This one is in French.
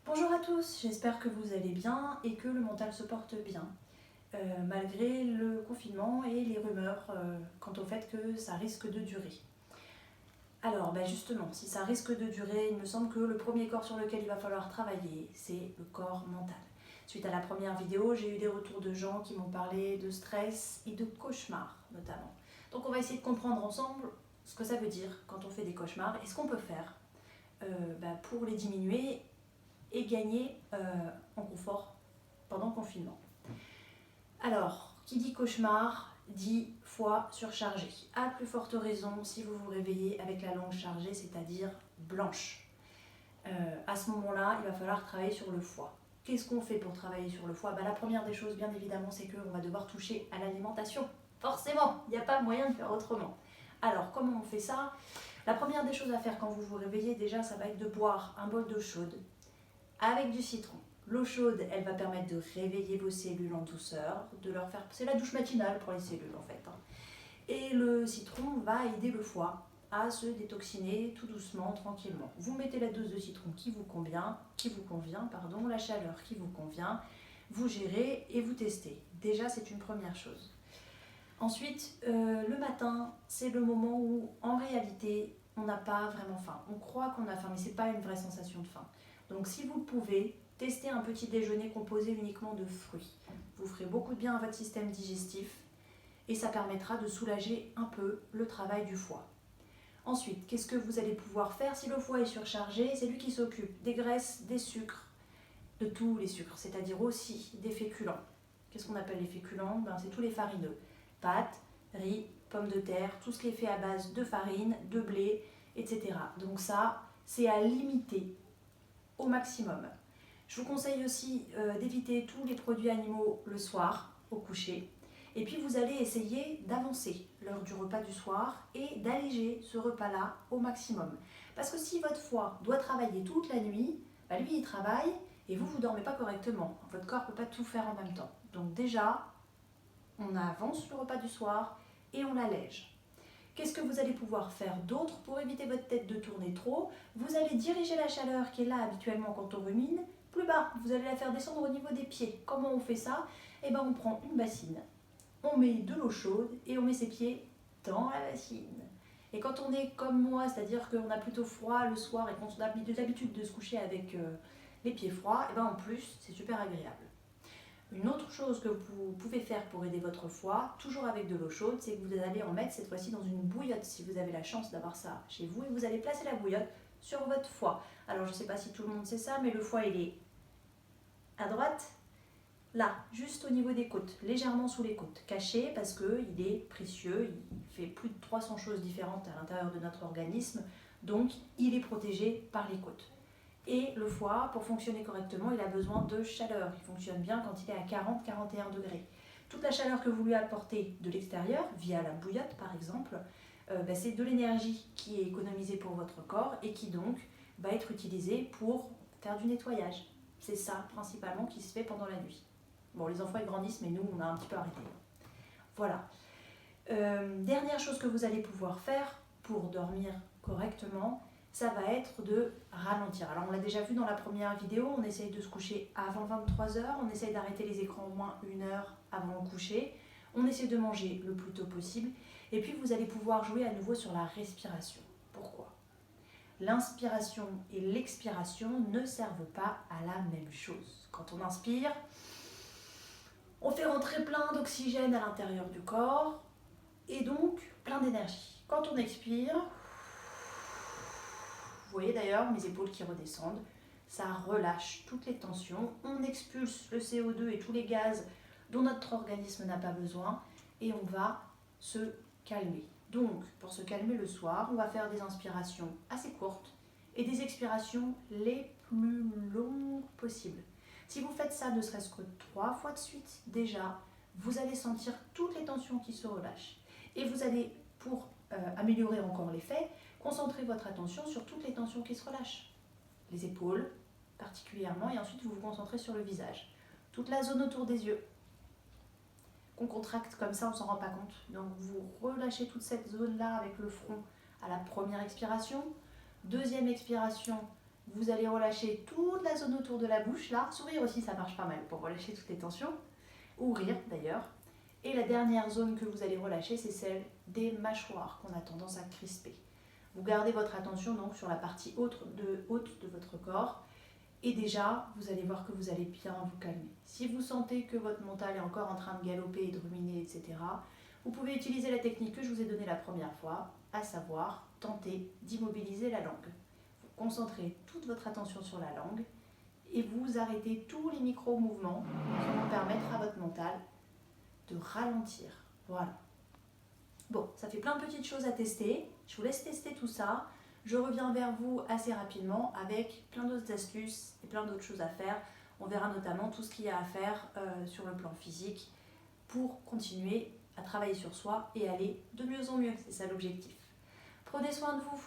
Bonjour à tous, j'espère que vous allez bien et que le mental se porte bien, malgré le confinement et les rumeurs quant au fait que ça risque de durer. Alors justement, si ça risque de durer, il me semble que le premier corps sur lequel il va falloir travailler, c'est le corps mental. Suite à la première vidéo, j'ai eu des retours de gens qui m'ont parlé de stress et de cauchemars notamment. Donc on va essayer de comprendre ensemble ce que ça veut dire quand on fait des cauchemars et ce qu'on peut faire pour les diminuer et gagner en confort pendant le confinement. Alors, qui dit cauchemar dit foie surchargé. À plus forte raison si vous vous réveillez avec la langue chargée, c'est-à-dire blanche. À ce moment-là, il va falloir travailler sur le foie. Qu'est-ce qu'on fait pour travailler sur le foie? La première des choses, bien évidemment, c'est qu'on va devoir toucher à l'alimentation. Forcément, il n'y a pas moyen de faire autrement. Alors, comment on fait ça? La première des choses à faire quand vous vous réveillez, déjà, ça va être de boire un bol d'eau chaude avec du citron. L'eau chaude, elle va permettre de réveiller vos cellules en douceur, de leur faire... C'est la douche matinale pour les cellules en fait. Et le citron va aider le foie à se détoxiner tout doucement, tranquillement. Vous mettez la dose de citron qui vous convient, la chaleur qui vous convient, vous gérez et vous testez. Déjà, c'est une première chose. Ensuite, le matin, c'est le moment où, en réalité, on n'a pas vraiment faim. On croit qu'on a faim, mais ce n'est pas une vraie sensation de faim. Donc si vous le pouvez, testez un petit déjeuner composé uniquement de fruits. Vous ferez beaucoup de bien à votre système digestif et ça permettra de soulager un peu le travail du foie. Ensuite, qu'est-ce que vous allez pouvoir faire si le foie est surchargé? C'est lui qui s'occupe des graisses, des sucres, de tous les sucres, c'est-à-dire aussi des féculents. Qu'est-ce qu'on appelle les féculents? C'est tous les farineux. Pâtes, riz, pommes de terre, tout ce qui est fait à base de farine, de blé, etc. Donc ça, c'est à limiter au maximum. Je vous conseille aussi d'éviter tous les produits animaux le soir, au coucher. Et puis vous allez essayer d'avancer l'heure du repas du soir et d'alléger ce repas-là au maximum. Parce que si votre foie doit travailler toute la nuit, lui il travaille et vous ne dormez pas correctement. Votre corps ne peut pas tout faire en même temps. Donc déjà, on avance le repas du soir et on l'allège. Qu'est-ce que vous allez pouvoir faire d'autre pour éviter votre tête de tourner trop? Vous allez diriger la chaleur qui est là habituellement quand on rumine plus bas. Vous allez la faire descendre au niveau des pieds. Comment on fait ça? On prend une bassine, on met de l'eau chaude et on met ses pieds dans la bassine. Et quand on est comme moi, c'est-à-dire qu'on a plutôt froid le soir et qu'on a l'habitude de se coucher avec les pieds froids, en plus c'est super agréable. Une autre chose que vous pouvez faire pour aider votre foie, toujours avec de l'eau chaude, c'est que vous allez en mettre cette fois-ci dans une bouillotte, si vous avez la chance d'avoir ça chez vous, et vous allez placer la bouillotte sur votre foie. Alors je ne sais pas si tout le monde sait ça, mais le foie il est à droite, là, juste au niveau des côtes, légèrement sous les côtes, caché parce qu'il est précieux, il fait plus de 300 choses différentes à l'intérieur de notre organisme, donc il est protégé par les côtes. Et le foie, pour fonctionner correctement, il a besoin de chaleur. Il fonctionne bien quand il est à 40-41 degrés. Toute la chaleur que vous lui apportez de l'extérieur, via la bouillotte par exemple, c'est de l'énergie qui est économisée pour votre corps et qui donc va être utilisée pour faire du nettoyage. C'est ça principalement qui se fait pendant la nuit. Bon, les enfants ils grandissent, mais nous on a un petit peu arrêté. Voilà. Dernière chose que vous allez pouvoir faire pour dormir correctement, ça va être de ralentir. Alors on l'a déjà vu dans la première vidéo, on essaye de se coucher avant 23h, on essaye d'arrêter les écrans au moins 1 heure avant le coucher, on essaie de manger le plus tôt possible, et puis vous allez pouvoir jouer à nouveau sur la respiration. Pourquoi? L'inspiration et l'expiration ne servent pas à la même chose. Quand on inspire, on fait rentrer plein d'oxygène à l'intérieur du corps, et donc plein d'énergie. Quand on expire, vous voyez d'ailleurs mes épaules qui redescendent, ça relâche toutes les tensions, on expulse le CO2 et tous les gaz dont notre organisme n'a pas besoin et on va se calmer. Donc pour se calmer le soir, on va faire des inspirations assez courtes et des expirations les plus longues possibles. Si vous faites ça ne serait-ce que 3 fois de suite, déjà, vous allez sentir toutes les tensions qui se relâchent. Et vous allez, pour améliorer encore l'effet, concentrer votre attention sur toutes les tensions qui se relâchent. Les épaules particulièrement, et ensuite vous vous concentrez sur le visage. Toute la zone autour des yeux, qu'on contracte comme ça, on ne s'en rend pas compte. Donc vous relâchez toute cette zone-là avec le front à la première expiration. Deuxième expiration, Vous allez relâcher toute la zone autour de la bouche, là. Sourire aussi, ça marche pas mal pour relâcher toutes les tensions. Ou rire d'ailleurs. Et la dernière zone que vous allez relâcher, c'est celle des mâchoires qu'on a tendance à crisper. Vous gardez votre attention donc sur la partie haute de votre corps. Et déjà, vous allez voir que vous allez bien vous calmer. Si vous sentez que votre mental est encore en train de galoper et de ruminer, etc., vous pouvez utiliser la technique que je vous ai donnée la première fois, à savoir tenter d'immobiliser la langue. Vous concentrez toute votre attention sur la langue et vous arrêtez tous les micro-mouvements qui vont permettre à votre mental de ralentir. Voilà. Bon, ça fait plein de petites choses à tester. Je vous laisse tester tout ça. Je reviens vers vous assez rapidement avec plein d'autres astuces et plein d'autres choses à faire. On verra notamment tout ce qu'il y a à faire sur le plan physique pour continuer à travailler sur soi et aller de mieux en mieux. C'est ça l'objectif. Prenez soin de vous.